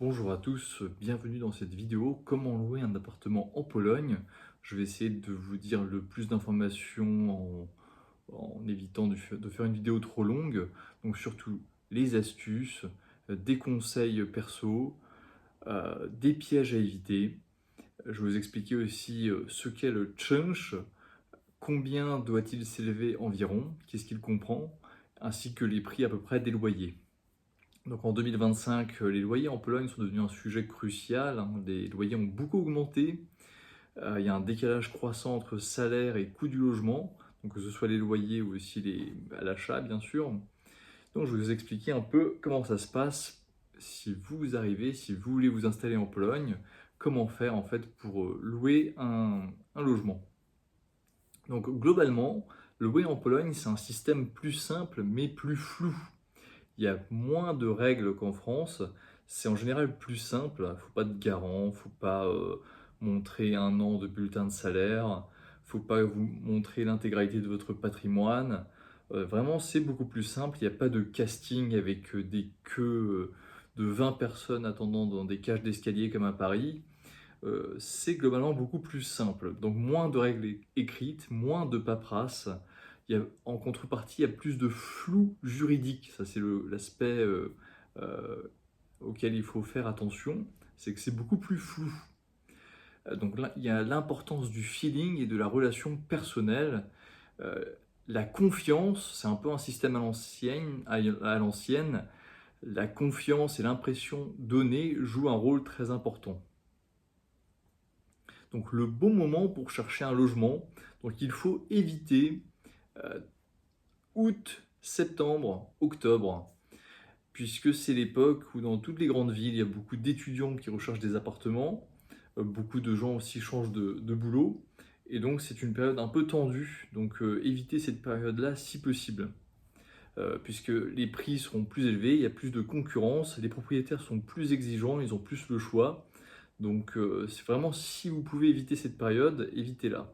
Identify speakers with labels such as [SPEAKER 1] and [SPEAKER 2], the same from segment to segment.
[SPEAKER 1] Bonjour à tous, bienvenue dans cette vidéo. Comment louer un appartement en Pologne? Je vais essayer de vous dire le plus d'informations en évitant de faire une vidéo trop longue. Donc surtout les astuces, des conseils perso, des pièges à éviter. Je vais vous expliquer aussi ce qu'est le czynsz, combien doit-il s'élever environ, qu'est-ce qu'il comprend, ainsi que les prix à peu près des loyers. Donc en 2025, les loyers en Pologne sont devenus un sujet crucial, hein. Les loyers ont beaucoup augmenté. Il y a un décalage croissant entre salaire et coût du logement, donc que ce soit les loyers ou aussi à l'achat, bien sûr. Donc je vais vous expliquer un peu comment ça se passe si vous arrivez, si vous voulez vous installer en Pologne, comment faire en fait pour louer un logement. Donc globalement, le louer en Pologne, c'est un système plus simple mais plus flou. Il y a moins de règles qu'en France. C'est en général plus simple. Il ne faut pas de garant, faut pas montrer un an de bulletin de salaire, faut pas vous montrer l'intégralité de votre patrimoine. Vraiment, c'est beaucoup plus simple. Il n'y a pas de casting avec des queues de 20 personnes attendant dans des cages d'escalier comme à Paris. C'est globalement beaucoup plus simple. Donc moins de règles écrites, moins de paperasse. En contrepartie, il y a plus de flou juridique. Ça, c'est l'aspect euh, auquel il faut faire attention. C'est que c'est beaucoup plus flou. Donc là, il y a l'importance du feeling et de la relation personnelle. Euh, la confiance, c'est un peu un système à l'ancienne. La confiance et l'impression donnée jouent un rôle très important. Donc le bon moment pour chercher un logement, donc il faut éviter euh, août, septembre, octobre, puisque c'est l'époque où dans toutes les grandes villes, il y a beaucoup d'étudiants qui recherchent des appartements, beaucoup de gens aussi changent de boulot, et donc c'est une période un peu tendue, donc évitez cette période-là si possible. Puisque les prix seront plus élevés, il y a plus de concurrence, les propriétaires sont plus exigeants, ils ont plus le choix. Donc c'est vraiment, si vous pouvez éviter cette période, évitez-la.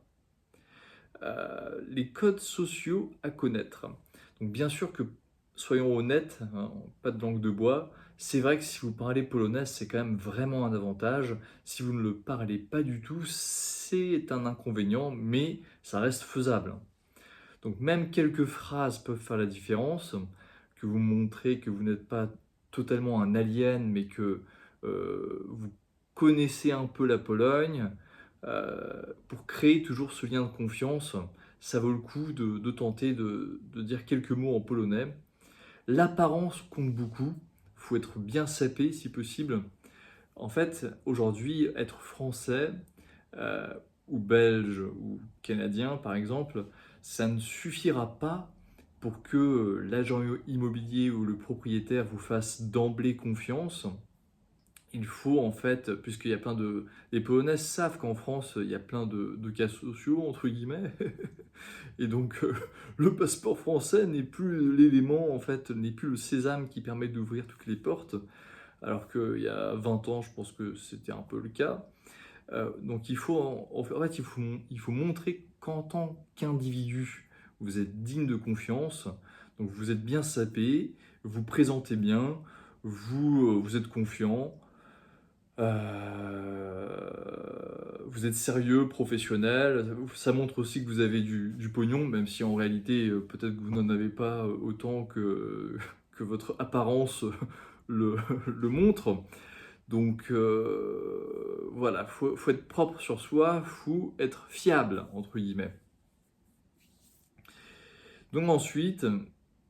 [SPEAKER 1] Les codes sociaux à connaître. Donc bien sûr que, soyons honnêtes, hein, pas de langue de bois, c'est vrai que si vous parlez polonais, c'est quand même vraiment un avantage. Si vous ne le parlez pas du tout, c'est un inconvénient, mais ça reste faisable. Donc même quelques phrases peuvent faire la différence, que vous montrez que vous n'êtes pas totalement un alien, mais que vous connaissez un peu la Pologne, pour créer toujours ce lien de confiance, ça vaut le coup de tenter de dire quelques mots en polonais. L'apparence compte beaucoup, il faut être bien sapé si possible. En fait, aujourd'hui, être français, euh, ou belge ou canadien par exemple, ça ne suffira pas pour que l'agent immobilier ou le propriétaire vous fasse d'emblée confiance. Il faut en fait, puisqu'il y a plein de... Les Polonaises savent qu'en France, il y a plein de cas sociaux, entre guillemets, et donc le passeport français n'est plus l'élément, en fait, n'est plus le sésame qui permet d'ouvrir toutes les portes, alors qu'il y a 20 ans, je pense que c'était un peu le cas. Donc il faut montrer qu'en tant qu'individu, vous êtes digne de confiance, donc vous êtes bien sapé, vous présentez bien, vous êtes confiant, vous êtes sérieux, professionnel. Ça montre aussi que vous avez du pognon, même si en réalité, peut-être que vous n'en avez pas autant que votre apparence le, le montre. Donc voilà, faut être propre sur soi, faut être fiable, entre guillemets. Donc ensuite,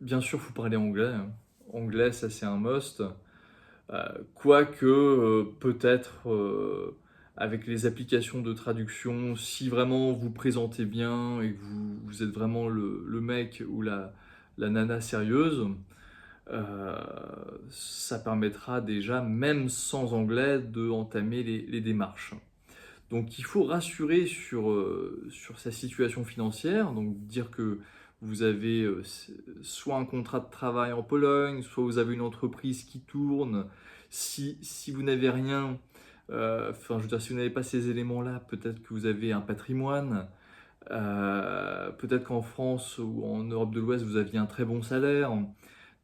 [SPEAKER 1] bien sûr, faut parler anglais, hein. Anglais, ça c'est un must. Quoique, peut-être, avec les applications de traduction, si vraiment vous présentez bien et que vous êtes vraiment le mec ou la nana sérieuse, euh, ça permettra déjà, même sans anglais, de entamer les démarches. Donc il faut rassurer sur sa situation financière, donc dire que vous avez soit un contrat de travail en Pologne, soit vous avez une entreprise qui tourne. Si vous n'avez rien, enfin je veux dire, si vous n'avez pas ces éléments-là, peut-être que vous avez un patrimoine, peut-être qu'en France ou en Europe de l'Ouest, vous aviez un très bon salaire.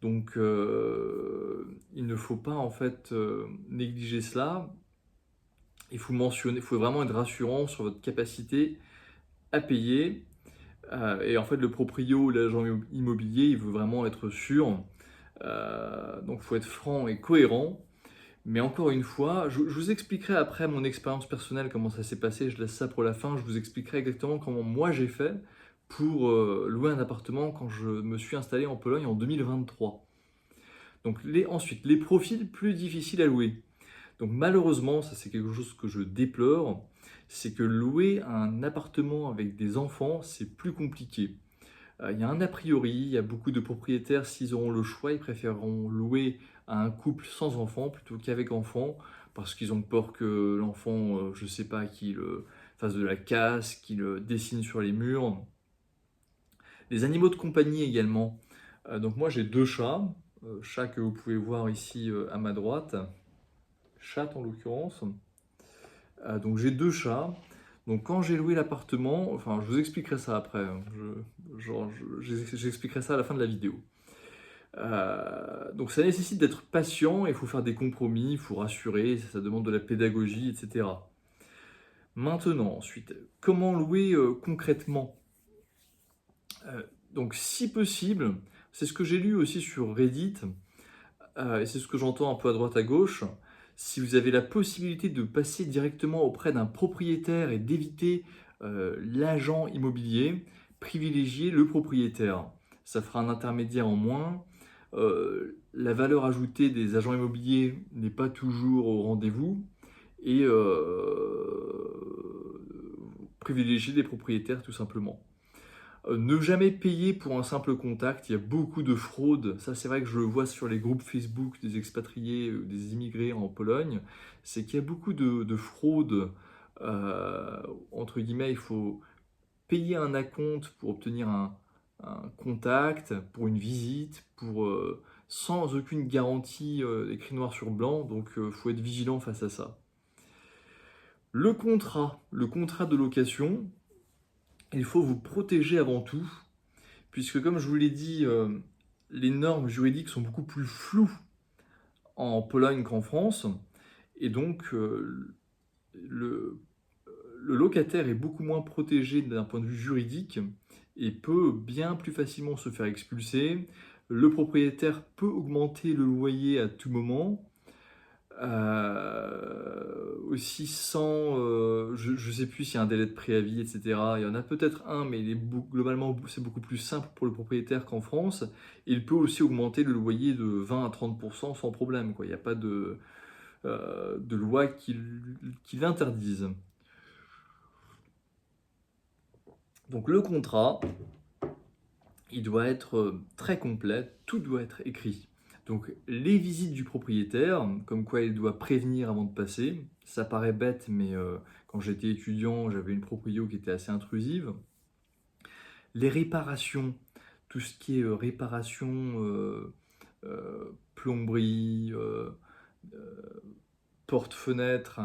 [SPEAKER 1] Donc il ne faut pas en fait négliger cela. Il faut mentionner, il faut vraiment être rassurant sur votre capacité à payer. Et en fait, le proprio, l'agent immobilier, il veut vraiment être sûr. Donc il faut être franc et cohérent. Mais encore une fois, je vous expliquerai après mon expérience personnelle, comment ça s'est passé, je laisse ça pour la fin, je vous expliquerai exactement comment moi j'ai fait pour louer un appartement quand je me suis installé en Pologne en 2023. Donc ensuite, les profils plus difficiles à louer. Donc malheureusement, ça c'est quelque chose que je déplore, c'est que louer un appartement avec des enfants, c'est plus compliqué. Il y a un a priori, il y a beaucoup de propriétaires, s'ils auront le choix, ils préféreront louer à un couple sans enfants plutôt qu'avec enfants, parce qu'ils ont peur que l'enfant, je ne sais pas, qu'il fasse de la casse, qu'il dessine sur les murs. Les animaux de compagnie également. Donc moi j'ai deux chats, chats que vous pouvez voir ici à ma droite, chatte en l'occurrence. Donc j'ai deux chats. Donc quand j'ai loué l'appartement, enfin je vous expliquerai ça après, hein. J'expliquerai ça à la fin de la vidéo. Donc ça nécessite d'être patient, il faut faire des compromis, il faut rassurer, ça demande de la pédagogie, etc. Maintenant, ensuite, comment louer concrètement? Donc si possible, c'est ce que j'ai lu aussi sur Reddit, et c'est ce que j'entends un peu à droite à gauche, si vous avez la possibilité de passer directement auprès d'un propriétaire et d'éviter l'agent immobilier, privilégiez le propriétaire. Ça fera un intermédiaire en moins. La valeur ajoutée des agents immobiliers n'est pas toujours au rendez-vous et privilégiez des propriétaires tout simplement. Ne jamais payer pour un simple contact, il y a beaucoup de fraudes, ça c'est vrai que je le vois sur les groupes Facebook des expatriés, des immigrés en Pologne, c'est qu'il y a beaucoup de fraudes, entre guillemets, il faut payer un acompte pour obtenir un contact, pour une visite, sans aucune garantie écrit noir sur blanc, donc il faut être vigilant face à ça. Le contrat de location, il faut vous protéger avant tout, puisque comme je vous l'ai dit, les normes juridiques sont beaucoup plus floues en Pologne qu'en France, et donc le, le locataire est beaucoup moins protégé d'un point de vue juridique et peut bien plus facilement se faire expulser. Le propriétaire peut augmenter le loyer à tout moment. Aussi sans, je ne sais plus s'il y a un délai de préavis, etc. Il y en a peut-être un, mais globalement c'est beaucoup plus simple pour le propriétaire qu'en France. Il peut aussi augmenter le loyer de 20 à 30% sans problème, quoi. Il n'y a pas de loi qui l'interdise. Donc le contrat, il doit être très complet, tout doit être écrit. Donc les visites du propriétaire, comme quoi il doit prévenir avant de passer, ça paraît bête, mais quand j'étais étudiant, j'avais une proprio qui était assez intrusive. Les réparations, tout ce qui est réparation, plomberie, porte-fenêtre,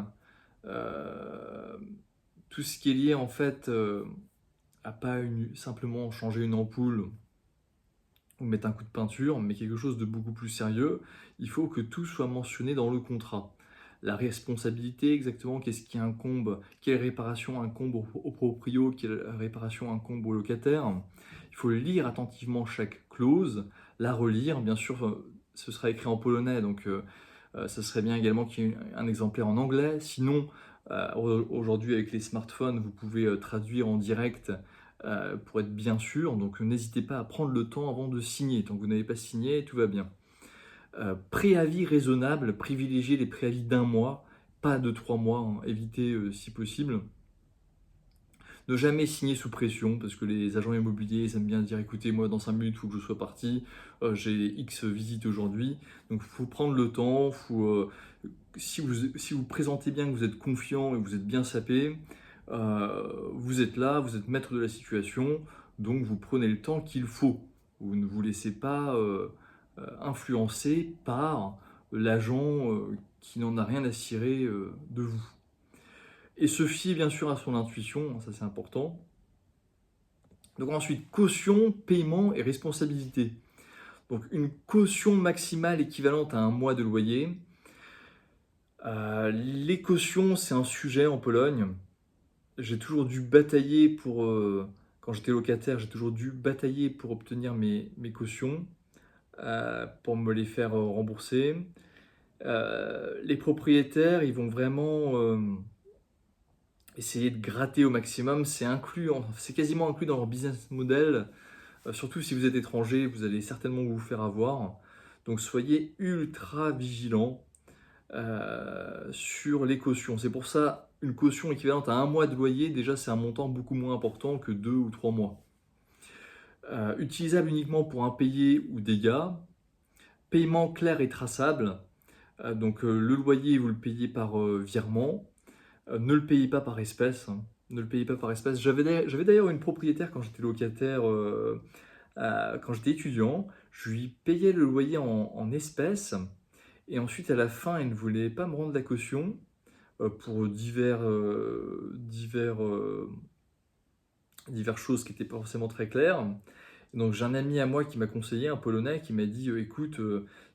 [SPEAKER 1] tout ce qui est lié en fait à pas simplement changer une ampoule ou mettre un coup de peinture, mais quelque chose de beaucoup plus sérieux, il faut que tout soit mentionné dans le contrat. La responsabilité, exactement, qu'est-ce qui incombe, quelle réparation incombe au proprio, quelle réparation incombe au locataire. Il faut lire attentivement chaque clause, la relire, bien sûr, ce sera écrit en polonais, donc ça serait bien également qu'il y ait un exemplaire en anglais. Sinon, aujourd'hui avec les smartphones, vous pouvez traduire en direct pour être bien sûr. Donc n'hésitez pas à prendre le temps avant de signer. Tant que vous n'avez pas signé, tout va bien. Préavis raisonnable, privilégiez les préavis d'un mois, pas de 3 mois, hein. Évitez si possible. Ne jamais signer sous pression, parce que les agents immobiliers ils aiment bien dire écoutez, moi dans 5 minutes, il faut que je sois parti, j'ai X visites aujourd'hui. Donc il faut prendre le temps, si vous présentez bien que vous êtes confiant et que vous êtes bien sapé, vous êtes là, vous êtes maître de la situation, donc vous prenez le temps qu'il faut. Vous ne vous laissez pas influencer par l'agent qui n'en a rien à cirer de vous. Et se fier bien sûr à son intuition, ça c'est important. Donc ensuite, caution, paiement et responsabilité. Donc une caution maximale équivalente à un mois de loyer. Les cautions, c'est un sujet en Pologne. J'ai toujours dû batailler pour, quand j'étais locataire, j'ai toujours dû batailler pour obtenir mes cautions, pour me les faire rembourser. Les propriétaires, ils vont vraiment essayer de gratter au maximum. C'est quasiment inclus dans leur business model. Surtout si vous êtes étranger, vous allez certainement vous faire avoir. Donc soyez ultra vigilants sur les cautions. C'est pour ça, une caution équivalente à un mois de loyer, déjà c'est un montant beaucoup moins important que 2 ou 3 mois. Utilisable uniquement pour impayés ou dégâts. Paiement clair et traçable. Donc le loyer, vous le payez par virement. Ne le payez pas par espèce. Ne le payez pas par espèce. J'avais d'ailleurs une propriétaire quand j'étais locataire, quand j'étais étudiant. Je lui payais le loyer en espèces. Et ensuite, à la fin, elle ne voulait pas me rendre la caution pour diverses choses qui n'étaient pas forcément très claires. Donc j'ai un ami à moi qui m'a conseillé, un Polonais, qui m'a dit écoute,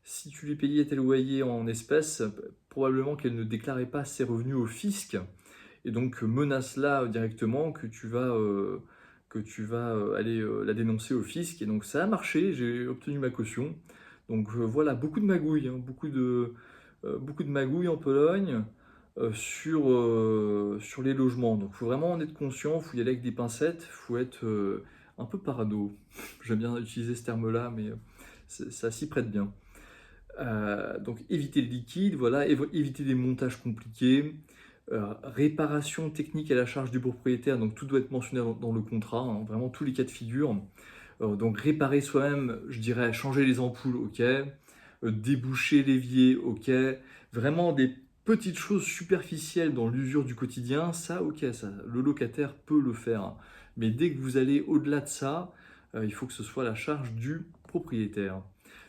[SPEAKER 1] si tu lui payais tes loyers en espèces, probablement qu'elle ne déclarait pas ses revenus au fisc, et donc menace-la directement que tu vas aller la dénoncer au fisc. Et donc ça a marché, j'ai obtenu ma caution. Donc voilà, beaucoup de magouilles, hein, beaucoup de magouilles en Pologne sur les logements. Donc il faut vraiment en être conscient, il faut y aller avec des pincettes, il faut être un peu parano. J'aime bien utiliser ce terme-là, mais ça s'y prête bien. Donc éviter le liquide, voilà, éviter des montages compliqués, réparation technique à la charge du propriétaire, donc tout doit être mentionné dans le contrat, hein, vraiment tous les cas de figure. Donc réparer soi-même, je dirais changer les ampoules, ok, déboucher l'évier, ok, vraiment des petites choses superficielles dans l'usure du quotidien, ça ok, ça, le locataire peut le faire. Mais dès que vous allez au-delà de ça, il faut que ce soit la charge du propriétaire.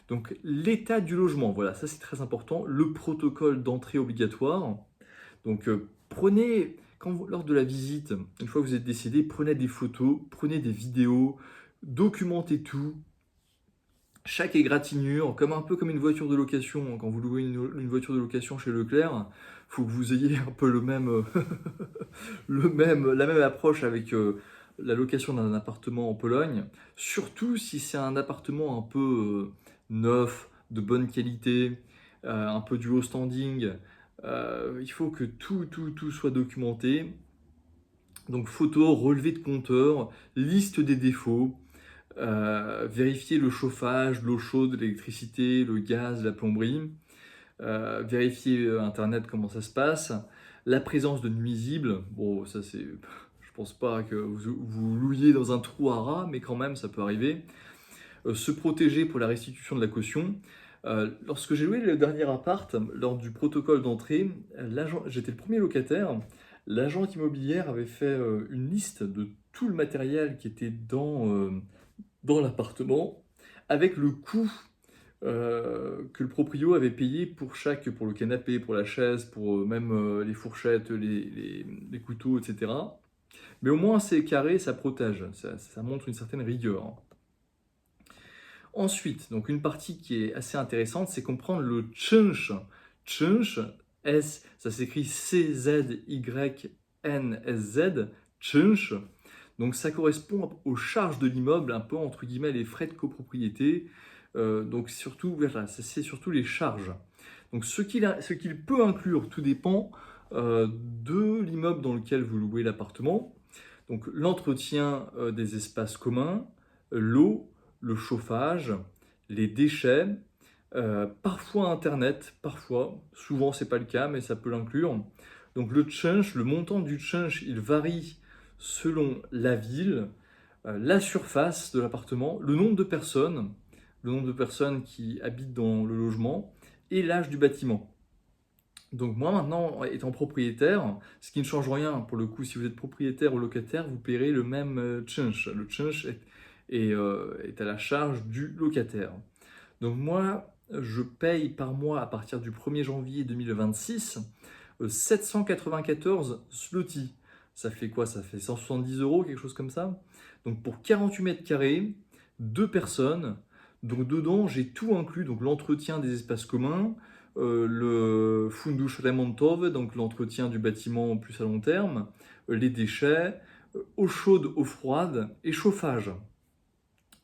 [SPEAKER 1] Donc l'état du logement, voilà, ça c'est très important. Le protocole d'entrée obligatoire. Donc lors de la visite, une fois que vous êtes décédé, prenez des photos, prenez des vidéos, documentez tout. Chaque égratignure, un peu comme une voiture de location. Quand vous louez une voiture de location chez Leclerc, il faut que vous ayez un peu la même approche avec la location d'un appartement en Pologne. Surtout si c'est un appartement un peu neuf, de bonne qualité, un peu du haut standing. Il faut que tout soit documenté. Donc photos, relevé de compteur, liste des défauts. Vérifier le chauffage, l'eau chaude, l'électricité, le gaz, la plomberie, vérifier Internet comment ça se passe, la présence de nuisibles, bon ça c'est, je pense pas que vous louiez dans un trou à rats, mais quand même ça peut arriver, se protéger pour la restitution de la caution. Lorsque j'ai loué le dernier appart, lors du protocole d'entrée, j'étais le premier locataire, l'agente immobilière avait fait une liste de tout le matériel qui était dans l'appartement, avec le coût que le proprio avait payé pour le canapé, pour la chaise, pour même les fourchettes, les couteaux, etc. Mais au moins c'est carré, ça protège, ça montre une certaine rigueur. Ensuite, donc une partie qui est assez intéressante, c'est comprendre le czynsz. Czynsz, ça s'écrit C-Z-Y-N-S-Z, czynsz. Donc ça correspond aux charges de l'immeuble, un peu entre guillemets les frais de copropriété. Donc surtout, voilà, c'est surtout les charges. Donc ce qu'il peut inclure, tout dépend de l'immeuble dans lequel vous louez l'appartement. Donc l'entretien des espaces communs, l'eau, le chauffage, les déchets, parfois Internet, souvent c'est pas le cas, mais ça peut l'inclure. Donc le czynsz, le montant du czynsz, il varie selon la ville, la surface de l'appartement, le nombre de personnes qui habitent dans le logement et l'âge du bâtiment. Donc moi maintenant, étant propriétaire, ce qui ne change rien, pour le coup, si vous êtes propriétaire ou locataire, vous paierez le même czynsz. Le czynsz est à la charge du locataire. Donc moi, je paye par mois à partir du 1er janvier 2026 794 zloty. Ça fait quoi? Ça fait 170 €, quelque chose comme ça. Donc pour 48 mètres carrés, 2 personnes, Donc dedans, j'ai tout inclus, donc l'entretien des espaces communs, le Fundush Remontov, donc l'entretien du bâtiment plus à long terme, les déchets, eau chaude, eau froide et chauffage.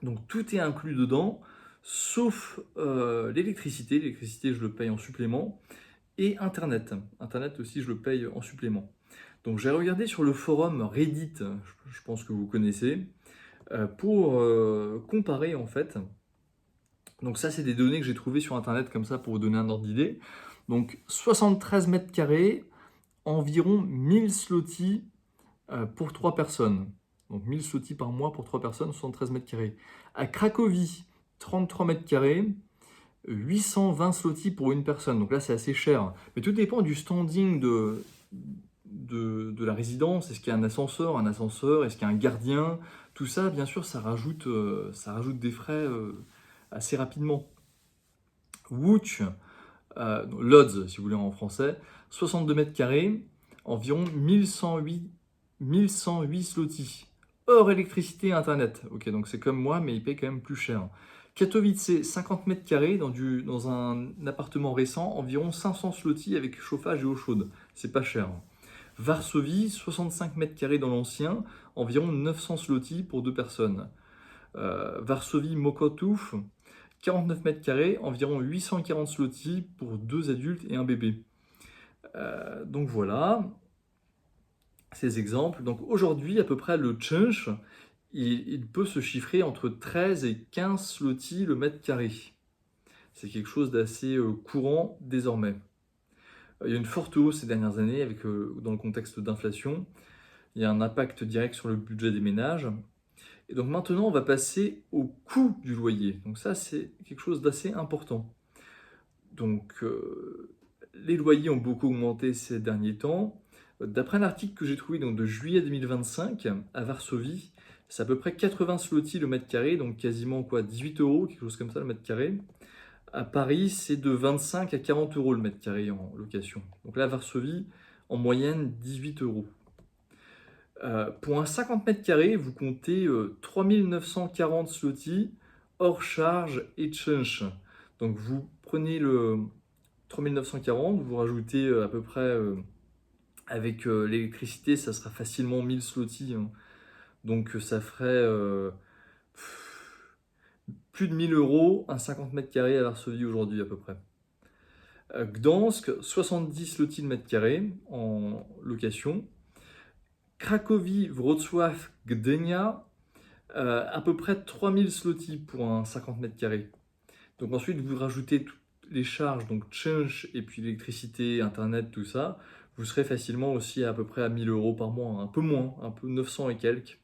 [SPEAKER 1] Donc tout est inclus dedans, sauf l'électricité. L'électricité, je le paye en supplément. Et Internet. Internet aussi, je le paye en supplément. Donc j'ai regardé sur le forum Reddit, je pense que vous connaissez, pour comparer en fait. Donc ça, c'est des données que j'ai trouvées sur Internet comme ça pour vous donner un ordre d'idée. Donc 73 mètres carrés, environ 1000 zlotys pour 3 personnes. Donc 1000 zlotys par mois pour 3 personnes, 73 mètres carrés. À Cracovie, 33 mètres carrés, 820 zlotys pour une personne. Donc là, c'est assez cher. Mais tout dépend du standing de la résidence. Est-ce qu'il y a un ascenseur, est-ce qu'il y a un gardien? Tout ça, bien sûr, ça rajoute des frais assez rapidement. Łódź, Lodz, si vous voulez en français, 62 mètres carrés, environ 1108 zlotys. Hors électricité et internet. Ok, donc c'est comme moi, mais il paye quand même plus cher. Katowice, 50 mètres carrés dans un appartement récent, environ 500 zlotys avec chauffage et eau chaude. C'est pas cher. Varsovie, 65 mètres carrés dans l'ancien, environ 900 zlotys pour 2 personnes. Varsovie, Mokotów, 49 mètres carrés, environ 840 zlotys pour 2 adultes et un bébé. Donc voilà, ces exemples. Donc aujourd'hui, à peu près, le czynsz, il peut se chiffrer entre 13 et 15 zlotys le mètre carré. C'est quelque chose d'assez courant désormais. Il y a une forte hausse ces dernières années dans le contexte d'inflation. Il y a un impact direct sur le budget des ménages. Et donc maintenant, on va passer au coût du loyer. Donc ça, c'est quelque chose d'assez important. Donc les loyers ont beaucoup augmenté ces derniers temps. D'après un article que j'ai trouvé donc, de juillet 2025 à Varsovie, c'est à peu près 80 zlotys le mètre carré, donc quasiment 18 euros, quelque chose comme ça le mètre carré. À Paris, c'est de 25 à 40 euros le mètre carré en location. Donc là, à Varsovie, en moyenne, 18 euros. Pour un 50 mètres carrés, vous comptez 3940 zlotys hors charge et czynsz. Donc vous prenez le 3940, vous rajoutez à peu près avec l'électricité, ça sera facilement 1000 zlotys. Hein. Donc ça ferait plus de 1000 euros un 50 mètres carrés à Varsovie aujourd'hui à peu près. Gdansk, 70 zlotys le mètre carré en location. Cracovie, Wrocław, Gdynia, à peu près 3000 zlotys pour un 50 mètres carrés. Donc ensuite, vous rajoutez toutes les charges, donc czynsz et puis l'électricité, internet, tout ça, vous serez facilement aussi à peu près à 1000 euros par mois, un peu moins, un peu 900 et quelques.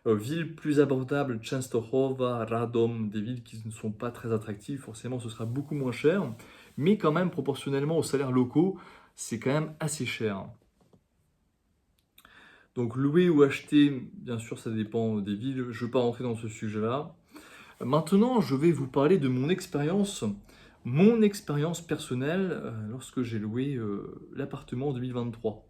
[SPEAKER 1] Villes plus abordables, Częstochowa, Radom, des villes qui ne sont pas très attractives, forcément ce sera beaucoup moins cher, mais quand même proportionnellement aux salaires locaux, c'est quand même assez cher. Donc louer ou acheter, bien sûr ça dépend des villes, je ne vais pas rentrer dans ce sujet-là. Maintenant je vais vous parler de mon expérience personnelle lorsque j'ai loué l'appartement en 2023.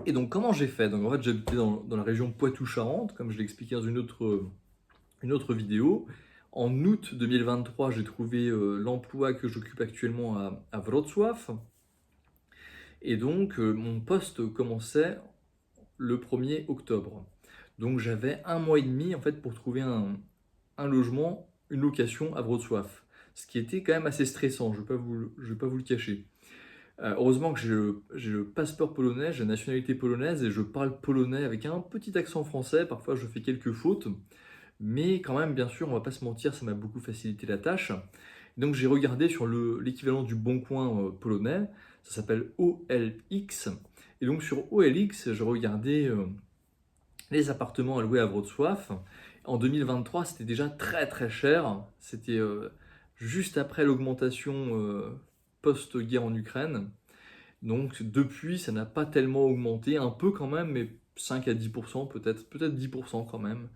[SPEAKER 1] Et donc comment j'ai fait? Donc en fait j'habitais dans la région Poitou-Charentes, comme je l'ai expliqué dans une autre vidéo. En août 2023, j'ai trouvé l'emploi que j'occupe actuellement à Wrocław. Et donc mon poste commençait le 1er octobre. Donc j'avais un mois et demi en fait pour trouver un logement, une location à Wrocław. Ce qui était quand même assez stressant, je ne vais pas vous le cacher. Heureusement que j'ai le passeport polonais, j'ai la nationalité polonaise et je parle polonais avec un petit accent français. Parfois je fais quelques fautes, mais quand même, bien sûr, on va pas se mentir, ça m'a beaucoup facilité la tâche. Donc j'ai regardé sur l'équivalent du Bon Coin polonais, ça s'appelle OLX. Et donc sur OLX, j'ai regardé les appartements à louer à Wrocław. En 2023, c'était déjà très très cher. C'était juste après l'augmentation post-guerre en Ukraine. Donc depuis, ça n'a pas tellement augmenté, un peu quand même, mais 5 à 10%, peut-être 10% quand même.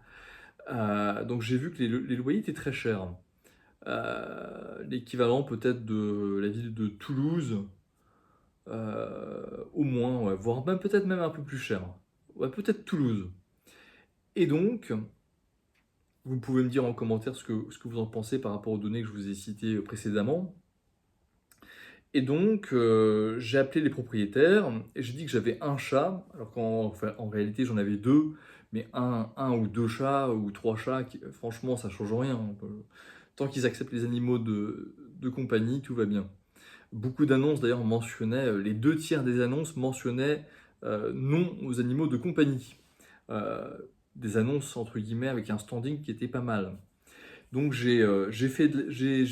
[SPEAKER 1] Donc j'ai vu que les loyers étaient très chers. L'équivalent peut-être de la ville de Toulouse, au moins, ouais, voire même peut-être même un peu plus cher. Ouais, peut-être Toulouse. Et donc, Vous pouvez me dire en commentaire ce que vous en pensez par rapport aux données que je vous ai citées précédemment. Et donc, j'ai appelé les propriétaires et j'ai dit que j'avais un chat, alors en réalité j'en avais deux, mais un ou deux chats ou trois chats, franchement ça change rien. Tant qu'ils acceptent les animaux de compagnie, tout va bien. Beaucoup d'annonces d'ailleurs mentionnaient, les deux tiers des annonces mentionnaient non aux animaux de compagnie. Des annonces entre guillemets avec un standing qui était pas mal. Donc j'ai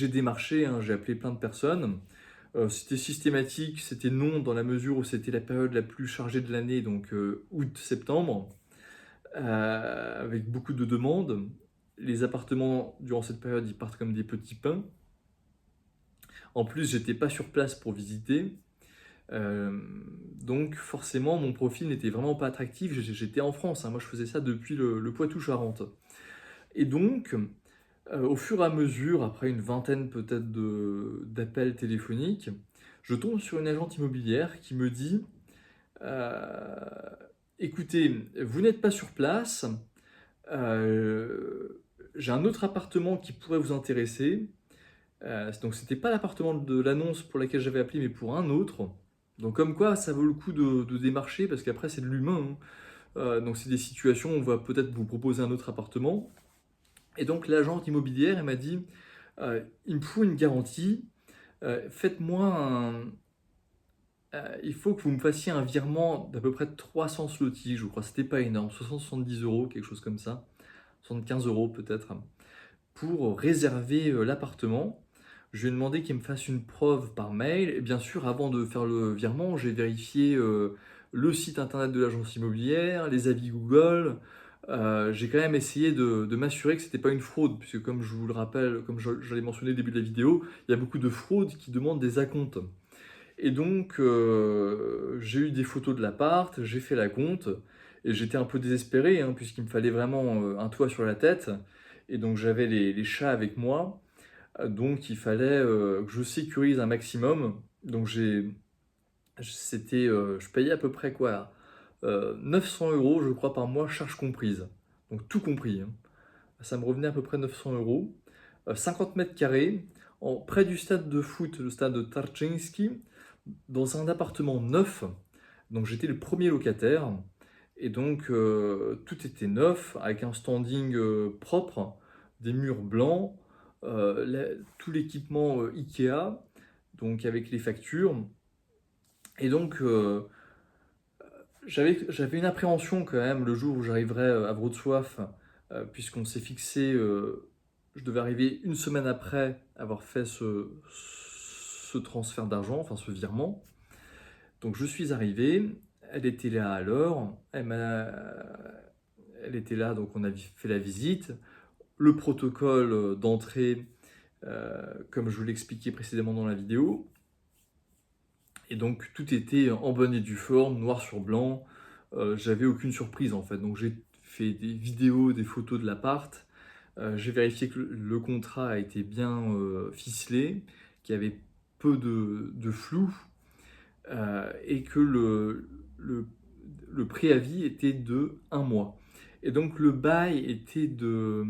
[SPEAKER 1] démarché, hein, j'ai appelé plein de personnes. C'était systématique, c'était non dans la mesure où c'était la période la plus chargée de l'année, donc août-septembre, avec beaucoup de demandes. Les appartements, durant cette période, ils partent comme des petits pains. En plus, j'étais pas sur place pour visiter, euh, donc forcément, mon profil n'était vraiment pas attractif. J'étais en France, hein, moi je faisais ça depuis le Poitou-Charentes. Et donc, au fur et à mesure, après une vingtaine peut-être d'appels téléphoniques, je tombe sur une agente immobilière qui me dit écoutez, vous n'êtes pas sur place, j'ai un autre appartement qui pourrait vous intéresser. Donc, c'était pas l'appartement de l'annonce pour laquelle j'avais appelé, mais pour un autre. Donc, comme quoi, ça vaut le coup de démarcher parce qu'après, c'est de l'humain, hein. Donc, c'est des situations où on va peut-être vous proposer un autre appartement. Et donc, l'agente immobilière, elle m'a dit il me faut une garantie. Faites-moi il faut que vous me fassiez un virement d'à peu près 300 zlotys, je crois. C'était pas énorme, 60-70 euros, quelque chose comme ça. 75 euros peut-être, pour réserver l'appartement. Je lui ai demandé qu'il me fasse une preuve par mail. Et bien sûr, avant de faire le virement, j'ai vérifié le site internet de l'agence immobilière, les avis Google. J'ai quand même essayé de m'assurer que ce n'était pas une fraude, puisque comme je vous le rappelle, comme je l'ai mentionné au début de la vidéo, il y a beaucoup de fraudes qui demandent des acomptes. Et donc, j'ai eu des photos de l'appart, j'ai fait la compte, et j'étais un peu désespéré, hein, puisqu'il me fallait vraiment un toit sur la tête, et donc j'avais les chats avec moi, donc il fallait que je sécurise un maximum. Donc je payais à peu près quoi, 900 euros, je crois, par mois, charges comprises. Donc tout compris, hein. Ça me revenait à peu près 900 euros. 50 mètres carrés, près du stade de foot, le stade de Tarczyński, dans un appartement neuf. Donc j'étais le premier locataire. Et donc tout était neuf, avec un standing propre, des murs blancs, tout l'équipement Ikea, donc avec les factures. Et donc j'avais une appréhension quand même le jour où j'arriverais à Wrocław, puisqu'on s'est fixé, je devais arriver une semaine après avoir fait ce transfert d'argent, enfin ce virement. Donc je suis arrivé, elle était là à l'heure, elle était là, donc on a fait la visite. Le protocole d'entrée, comme je vous l'expliquais précédemment dans la vidéo. Et donc tout était en bonne et due forme, noir sur blanc. J'avais aucune surprise en fait. Donc j'ai fait des vidéos, des photos de l'appart. J'ai vérifié que le contrat a été bien ficelé, qu'il y avait peu de flou et que le préavis était de un mois. Et donc le bail était de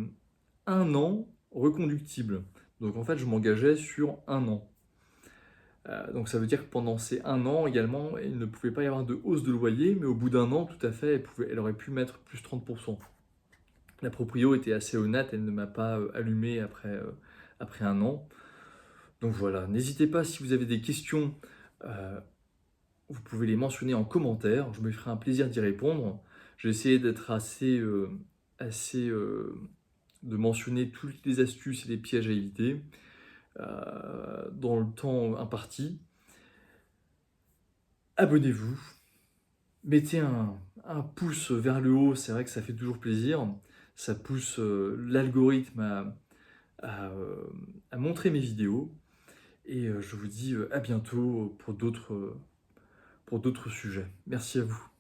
[SPEAKER 1] un an reconductible. Donc en fait, je m'engageais sur un an. Donc ça veut dire que pendant ces un an également, il ne pouvait pas y avoir de hausse de loyer, mais au bout d'un an, tout à fait, elle aurait pu mettre plus 30%. La proprio était assez honnête, elle ne m'a pas allumé après un an. Donc voilà, n'hésitez pas si vous avez des questions, vous pouvez les mentionner en commentaire, je me ferai un plaisir d'y répondre. J'ai essayé d'être de mentionner toutes les astuces et les pièges à éviter dans le temps imparti. Abonnez-vous, mettez un pouce vers le haut, c'est vrai que ça fait toujours plaisir. Ça pousse l'algorithme à montrer mes vidéos. Et je vous dis à bientôt pour d'autres sujets. Merci à vous.